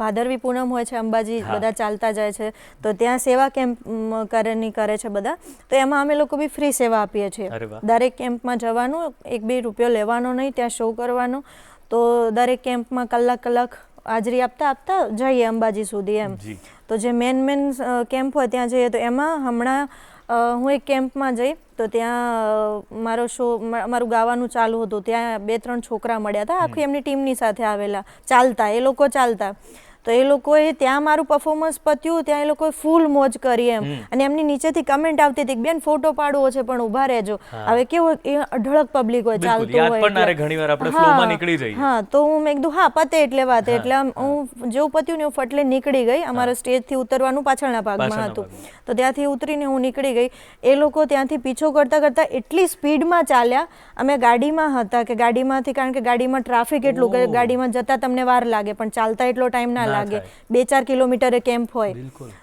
ભાદરવી પૂનમ હોય છે, અંબાજી બધા ચાલતા જાય છે, તો ત્યાં સેવા કેમ્પ કરે છે બધા. તો એમાં અમે લોકો બી ફ્રી સેવા આપીએ છીએ. દરેક કેમ્પમાં જવાનું, 1-2 રૂપિયો લેવાનો નહીં, ત્યાં શો કરવાનો. તો દરેક કેમ્પમાં કલાક હાજરી આપતા જઈએ અંબાજી સુધી એમ. તો જે મેન કેમ્પ હોય ત્યાં જઈએ. તો એમાં હમણાં હું એક કેમ્પમાં જઈ તો ત્યાં મારું ગાવાનું ચાલુ હતું. ત્યાં 2-3 છોકરા મળ્યા હતા, આખી એમની ટીમની સાથે આવેલા, ચાલતા એ લોકો ચાલતા. તો એ લોકોએ ત્યાં મારું પરફોર્મન્સ પત્યું, ત્યાં એ લોકોએ ફૂલ મોજ કરી એમ. અને એમની નીચેથી કમેન્ટ આવતી હતી કે બેન ફોટો પાડવો છે પણ ઊભા રહેજો. હવે કેવું એ અઢળક પબ્લિક હોય, ચાલતું હોય. હા, તો હું મેં કીધું પતે એટલે વાત. એટલે હું જેવું પત્યું ને હું ફટલે નીકળી ગઈ. અમારા સ્ટેજથી ઉતરવાનું પાછળના ભાગમાં હતું, તો ત્યાંથી ઉતરીને હું નીકળી ગઈ. એ લોકો ત્યાંથી પીછો કરતા એટલી સ્પીડમાં ચાલ્યા. અમે ગાડીમાં હતા કે ગાડીમાંથી, કારણ કે ગાડીમાં ટ્રાફિક એટલું કે ગાડીમાં જતા તમને વાર લાગે, પણ ચાલતા એટલો ટાઈમ ના લાગે. 2-4 કિલોમીટરે કેમ્પ હોય,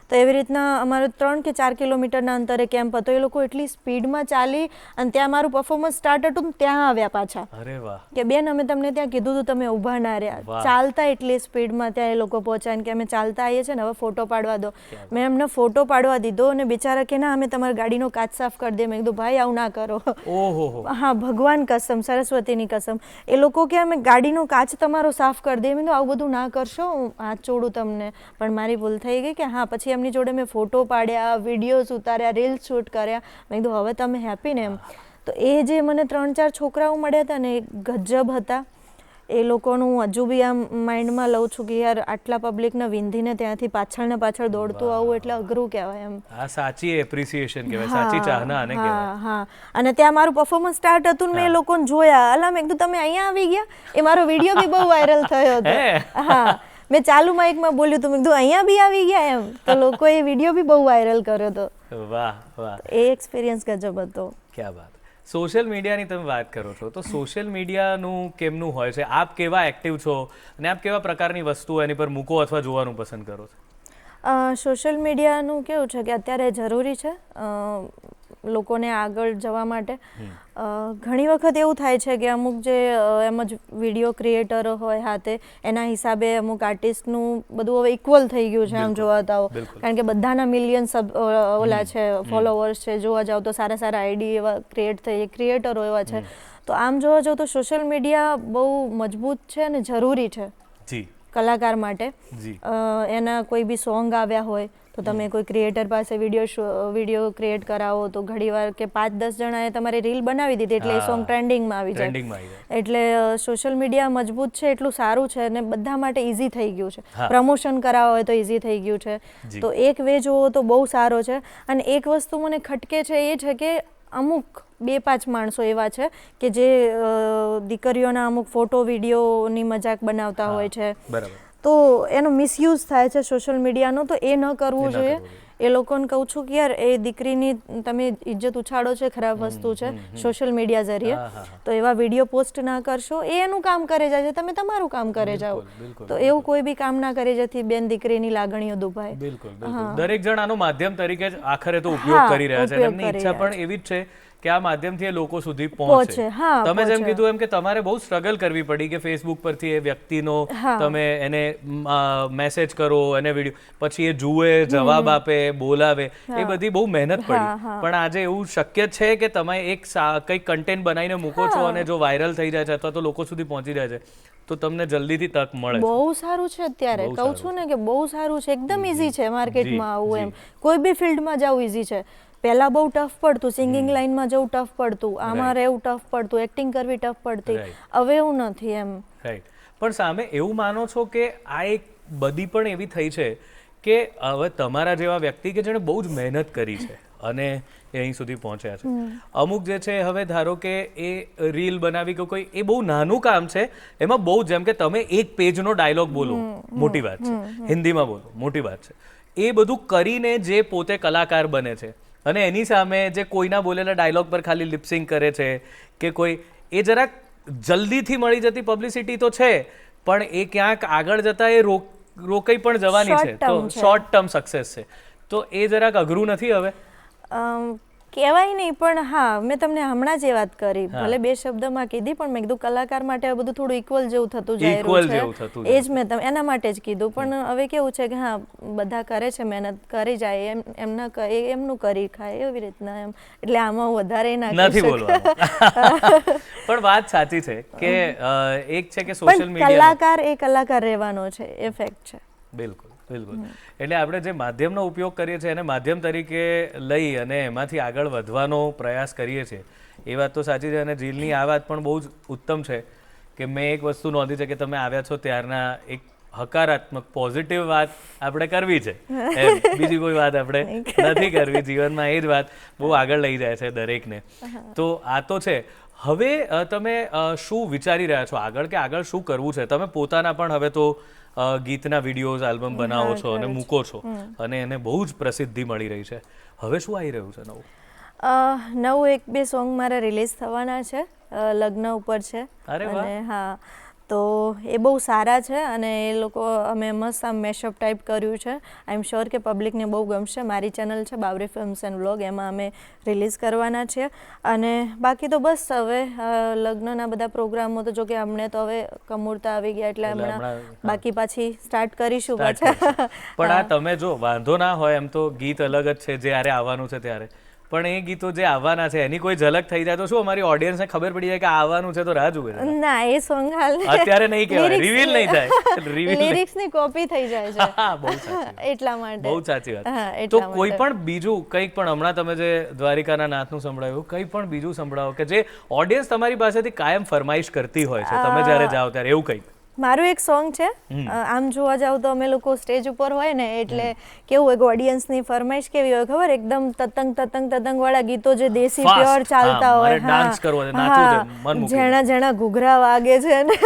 તો એવી રીતના અમારે 3 કે 4 કિલોમીટરના અંતરે કેમ્પ હતો. એ લોકો એટલી સ્પીડમાં ચાલી અને ત્યાં મારું પરફોર્મન્સ સ્ટાર્ટ હતું ત્યાં આવ્યા પાછા કે બેન અમે તમને ત્યાં કીધું હતું, તમે ઊભા ના રહ્યા. ચાલતા એટલી સ્પીડમાં ત્યાં એ લોકો પહોંચ્યા કે અમે ચાલતા આવીએ છીએ ને, હવે ફોટો પાડવા દો. મેં એમને ફોટો પાડવા દીધો અને બિચારા કે ના અમે તમારી ગાડીનો કાચ સાફ કરી દઈએ. મેં કીધું ભાઈ આવું ના કરો. હા, ભગવાન કસમ, સરસ્વતીની કસમ. એ લોકો કે અમે ગાડીનો કાચ તમારો સાફ કરી દઈએ. મેં કીધું આવું બધું ના કરશો, હું હાથ છોડું તમને. પણ મારી ભૂલ થઈ ગઈ કે પછી એમની જોડે મેં ફોટો પાડ્યા, વિડીયોઝ ઉતાર્યા, રીલ્સ શૂટ કર્યા. મેં કીધું હવે તમે હેપી ને એમ. તો એ જે મને 3-4 છોકરાઓ મળ્યા હતા ને, એ ગજબ હતા. એ લોકોનું હું હજુ બી આમ માઇન્ડમાં લઉં છું કે યાર આટલા પબ્લિકને વિંધીને ત્યાંથી પાછળ દોડતું આવું એટલે અઘરું કહેવાય એમ. આ સાચી એપ્રિસિએશન કહેવાય, સાચી ચાહના આને કહેવાય. હા, અને ત્યાં મારું પરફોર્મન્સ સ્ટાર્ટ હતું ને મેં એ લોકોને જોયા. અલા મેં કીધું તમે અહીંયા આવી ગયા. એ મારો વિડીયો બી બહુ વાયરલ થયો હતો. હા, મેં ચાલુ માઇકમાં બોલ્યું હતું, મેં કીધું અહીંયા બી આવી ગયા એમ. તો લોકોએ વિડીયો બી બહુ વાયરલ કર્યો હતો. વાહ. એ એક્સપિરિયન્સ ગજબ હતો. ક્યાં વાત. સોશિયલ મીડિયાની તમે વાત કરો છો તો સોશિયલ મીડિયાનું કેમનું હોય છે? આપ કેવા એક્ટિવ છો અને આપ કેવા પ્રકારની વસ્તુઓ એની પર મૂકો અથવા જોવાનું પસંદ કરો છો? સોશિયલ મીડિયાનું કેવું છે કે અત્યારે જરૂરી છે લોકોને આગળ જવા માટે. ઘણી વખત એવું થાય છે કે અમુક જે એમ જ વિડીયો ક્રિએટરો હોય હાથે, એના હિસાબે અમુક આર્ટિસ્ટનું બધું હવે ઇક્વલ થઈ ગયું છે આમ જોવા જાઓ. કારણ કે બધાના મિલિયન ઓલા છે, ફોલોવર્સ છે. જોવા જાઓ તો સારા આઈડી એવા ક્રિએટરો એવા છે. તો આમ જોવા જાઓ તો સોશિયલ મીડિયા બહુ મજબૂત છે અને જરૂરી છે કલાકાર માટે. એના કોઈ બી સોંગ આવ્યા હોય તો તમે કોઈ ક્રિએટર પાસે વિડીયો ક્રિએટ કરાવો તો ઘણીવાર કે 5-10 જણાએ તમારી રીલ બનાવી દીધી એટલે એ સોંગ ટ્રેન્ડિંગમાં આવી જાય. એટલે સોશિયલ મીડિયા મજબૂત છે એટલું સારું છે અને બધા માટે ઇઝી થઈ ગયું છે. પ્રમોશન કરાવવા હોય તો ઇઝી થઈ ગયું છે. તો એક વે જોવો તો બહુ સારો છે. અને એક વસ્તુ મને ખટકે છે એ છે કે અમુક 2-5 માણસો એવા છે કે જે દીકરીઓના અમુક ફોટો વિડીયોની મજાક બનાવતા હોય છે. તો એનો મિસયુઝ થાય છે સોશિયલ મીડિયાનો, તો એ ન કરવું જોઈએ. એ લોકોને કહું છું કે યાર એ દીકરીની તમે ઇજ્જત ઉછાળો છે, ખરાબ વસ્તુ છે સોશિયલ મીડિયા જરીએ, તો એવા વિડીયો પોસ્ટ ના કરશો. એ એનું કામ કરે જાય છે, તમે તમારું કામ કરે જાઓ. તો એવું કોઈ બી કામ ના કરે જેથી બેન દીકરીની લાગણીઓ દુભાય. બિલકુલ બિલકુલ. દરેક જણ આનો માધ્યમ તરીકે જ આખરે તો ઉપયોગ કરી રહ્યા છે. એમની ઈચ્છા પણ એવી જ છે કે આ માધ્યમથી એ લોકો સુધી પહોંચે. તમે જેમ કીધું એમ કે તમારે બહુ સ્ટ્રગલ કરવી પડી કે ફેસબુક પરથી એ વ્યક્તિનો તમે એને મેસેજ કરો, એને વિડીયો, પછી એ જુએ, જવાબ આપે, બોલાવે, એ બધી બહુ મહેનત પડી. પણ આજે એવું શક્ય છે કે તમે એક કંઈક કન્ટેન્ટ બનાવીને મૂકો છો અને જો વાયરલ થઈ જાય છે અથવા તો લોકો સુધી પહોંચી જાય છે તો તમને જલ્દીથી તક મળે. બહુ સારું છે અત્યારે, કહું છું ને કે બહુ સારું છે, એકદમ ઈઝી છે માર્કેટમાં આવવું. એમ કોઈ બી ફિલ્ડમાં જવું ઈઝી છે. પહેલા બહુ ટફ પડતું, સિંગિંગ લાઈનમાં જવું ટફ પડતું, આમાં રહેવું ટફ પડતું, એક્ટિંગ કરવી ટફ પડતી. હવે એવું નથી એમ. રાઈટ. પણ સામે એવું માનો છો કે આ એક બધી પણ એવી થઈ છે કે હવે તમારા જેવા વ્યક્તિ કે જેણે બહુ જ મહેનત કરી છે અને એ અહીં સુધી પહોંચ્યા છે, અમુક જે છે હવે ધારો કે એ રીલ બનાવી કે કોઈ, એ બહુ નાનું કામ છે, એમાં બહુ જેમ કે તમે એક પેજનો ડાયલોગ બોલો મોટી વાત છે, હિન્દીમાં બોલો મોટી વાત છે, એ બધું કરીને જે પોતે કલાકાર બને છે અને એની સામે જે કોઈના બોલેલા ડાયલોગ પર ખાલી લિપસિંગ કરે છે કે કોઈ, એ જરાક જલ્દીથી મળી જતી પબ્લિસિટી તો છે, પણ એ ક્યાંક આગળ જતા એ રોકાઈ પણ જવાની છે, તો શોર્ટ ટર્મ સક્સેસ છે, તો એ જરાક અઘરું નથી હવે? કહેવાય નહીં, પણ હા, મેં તમને હમણાં જે વાત કરી, ભલે બે શબ્દમાં કીધી, પણ મેં કીધું કલાકાર માટે આ બધું થોડું ઇક્વલ જેવું થતું જાય છે, એ જ મેં એના માટે જ કીધું. પણ હવે કેવું છે કે હા, બધા કરે છે, મહેનત કરી જાય, એમનું કરી ખાય એવી રીતના એમ, એટલે આમાં વધારે નથી બોલવાનું. પણ વાત સાચી છે કે એક છે કે સોશિયલ મીડિયા, કલાકાર એ કલાકાર રહેવાનો છે, એ ફેક્ટ છે. બિલકુલ બિલકુલ. એટલે આપણે જે માધ્યમનો ઉપયોગ કરીએ છીએ એને માધ્યમ તરીકે લઈ અને એમાંથી આગળ વધવાનો પ્રયાસ કરીએ છીએ, એ વાત તો સાચી છે. અને જીલની આ વાત પણ બહુ જ ઉત્તમ છે કે મેં એક વસ્તુ નોંધી છે કે તમે આવ્યા છો ત્યારના એક હકારાત્મક પોઝિટિવ વાત આપણે કરવી છે, બીજી કોઈ વાત આપણે નથી કરવી જીવનમાં. એ જ વાત બહુ આગળ લઈ જાય છે દરેકને. તો આ તો છે. હવે તમે શું વિચારી રહ્યા છો આગળ, કે આગળ શું કરવું છે? તમે પોતાના પણ હવે તો ગીતના વિડીયોઝ, આલ્બમ બનાવો છો અને મૂકો છો અને એને બહુ જ પ્રસિદ્ધિ મળી રહી છે. હવે શું આવી રહ્યું છે નવું? નવું 1-2 સોંગ મારા રિલીઝ થવાના છે, લગ્ન ઉપર છે. અને હા, તો એ બહુ સારા છે અને એ લોકો અમે મસ્ત આમ મેશઅપ ટાઈપ કર્યું છે. આઈ એમ શ્યોર કે પબ્લિકને બહુ ગમશે. મારી ચેનલ છે બાવરી ફિલ્મ્સ એન્ડ વ્લોગ, એમાં અમે રિલીઝ કરવાના છીએ. અને બાકી તો બસ હવે લગ્નના બધા પ્રોગ્રામો તો જો કે અમને તો હવે કમૂરતા આવી ગયા એટલે હમણાં બાકી પાછી સ્ટાર્ટ કરીશું પાછા. પણ આ તમે જો વાંધો ના હોય એમ તો ગીત અલગ જ છે જ્યારે આવવાનું છે ત્યારે, પણ એ ગીતો જે આવવાના છે એની કોઈ ઝલક થઈ જાય તો શું અમારી ઓડિયન્સને ખબર પડી જાય કે આવવાનું છે તો રાહ જુએ? ના, એ સોંગ હાલ અત્યારે નહીં કહેવાય, રિવીલ નહીં થાય, લિરિક્સની કોપી થઈ જાય છે. હા, બહુ સાચી, એટલા માટે. બહુ સાચી વાત. તો કોઈ પણ બીજું કંઈક પણ, હમણાં તમે જે દ્વારિકાના નાથનું સંભળાવ્યું, કંઈ પણ બીજું સંભળાવો કે જે ઓડિયન્સ તમારી પાસેથી કાયમ ફરમાઈશ કરતી હોય છે તમે જ્યારે જાઓ ત્યારે, એવું કંઈક. મારું એક સોંગ છે, આમ જોવા જાવ તો અમે લોકો સ્ટેજ ઉપર હોય ને એટલે કેવું હોય, ઓડિયન્સની ફરમાઈશ કેવી હોય ખબર? એકદમ તતંગ વાળા ગીતો જે દેશી પ્યોર ચાલતા હોય, ડાન્સ કરવો છે, નાચવું છે, મન મૂકી, જેણા ઘૂઘરા વાગે છે ને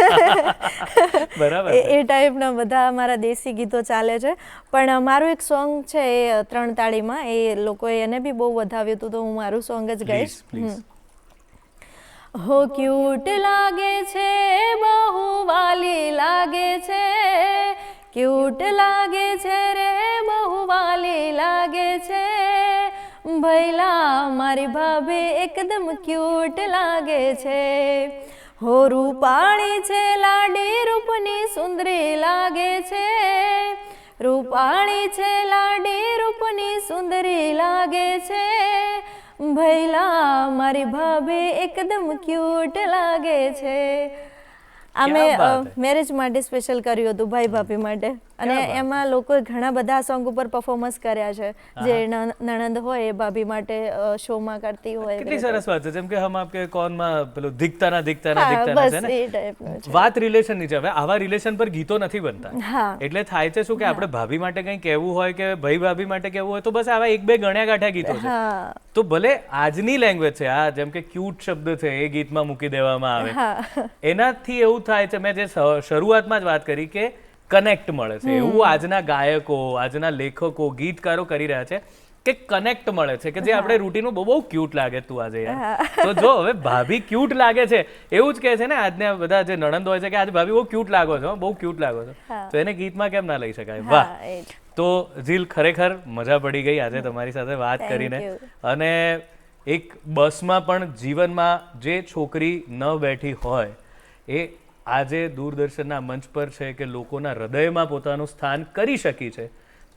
બરાબર, એ ટાઈપના બધા અમારા દેશી ગીતો ચાલે છે. પણ મારું એક સોંગ છે એ 3 તાળીમાં, એ લોકોએ એને બી બહુ વધાવ્યું હતું, તો હું મારું સોંગ જ ગાઈશ. હો ક્યુટ લાગે છે, બહુ વાલી લાગે છે, ક્યુટ લાગે છે રે, બહુ વાલી લાગે છે, ભૈલા મારી ભાભી એકદમ ક્યુટ લાગે છે, હો રૂપાળી છે લાડી, રૂપની સુંદરી લાગે છે, રૂપાળી છે લાડી, રૂપની સુંદરી લાગે છે, ભૈલા મારી ભાભી એકદમ ક્યુટ લાગે છે. અમે મેરેજ માટે સ્પેશિયલ કર્યું હતું, ભાઈ ભાભી માટે, અને એમાં લોકોએ ઘણા બધા સોંગ ઉપર પરફોર્મન્સ કર્યા છે, જે નણંદ હોય એ ભાભી માટે શોમાં કરતી હોય. કેટલી સરસ વાત છે. જેમ કે હમ આપકે કોનમાં પેલું દીકતાના છે ને, વાત રિલેશનની છે. હવે આવા રિલેશન પર ગીતો નથી બનતા, એટલે થાય છે શું કે આપણે ભાભી માટે કંઈ કહેવું હોય કે ભાઈ ભાભી માટે કહેવું હોય તો બસ આવા 1-2 ગણ્યા ગાંઠ્યા ગીતો છે. તો ભલે આજની લેંગ્વેજ છે, આ જેમ કે ક્યુટ શબ્દ છે એ ગીતમાં મૂકી દેવામાં આવે, એનાથી એવું થાય છે, મેં જે શરૂઆતમાં જ વાત કરી કે કનેક્ટ મળે છે એવું આજના ગાયકો આજના લેખકો ગીતકારો કરી રહ્યા છે કે કનેક્ટ મળે છે કે જે આપણે રૂટીનમાં બહુ ક્યુટ લાગે તું આજે યાર તો જો હવે ભાભી ક્યુટ લાગે છે એવું જ કહે છે ને આજના બધા જે નણંદ હોય છે કે આજે ભાભી બહુ ક્યુટ લાગો છો બહુ ક્યુટ લાગો છો તો એને ગીતમાં કેમ ના લઈ શકાય વાહ તો જીલ ખરેખર મજા પડી ગઈ આજે તમારી સાથે વાત કરીને અને એક બસમાં પણ જીવનમાં જે છોકરી ન બેઠી હોય એ આજે દૂરદર્શનના મંચ પર છે કે લોકોના હૃદયમાં પોતાનું સ્થાન કરી શકી છે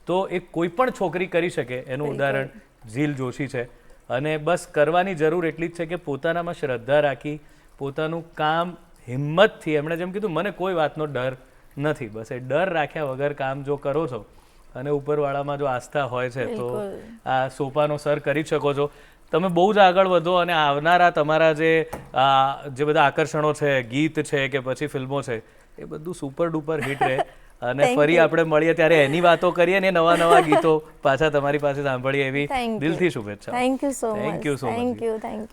તો એ કોઈ પણ છોકરી કરી શકે એનું ઉદાહરણ જીલ જોશી છે અને બસ કરવાની જરૂર એટલી જ છે કે પોતાનામાં શ્રદ્ધા રાખી પોતાનું કામ હિંમતથી એમણે જેમ કીધું મને કોઈ વાતનો ડર નથી બસ એ ડર રાખ્યા વગર કામ જો કરો છો અને ઉપરવાળામાં જો આસ્થા હોય છે તો આ સોપાનો સર કરી શકો છો તમે બહુ જ આગળ વધો અને આવનારા તમારા જે બધા આકર્ષણો છે ગીત છે કે પછી ફિલ્મો છે એ બધું સુપર ડુપર હિટ રહે અને ફરી આપણે મળીએ ત્યારે એની વાતો કરીએ ને નવા ગીતો પાછા તમારી પાસે સાંભળીએ એવી દિલથી શુભેચ્છા thank you so much thank you so much thank you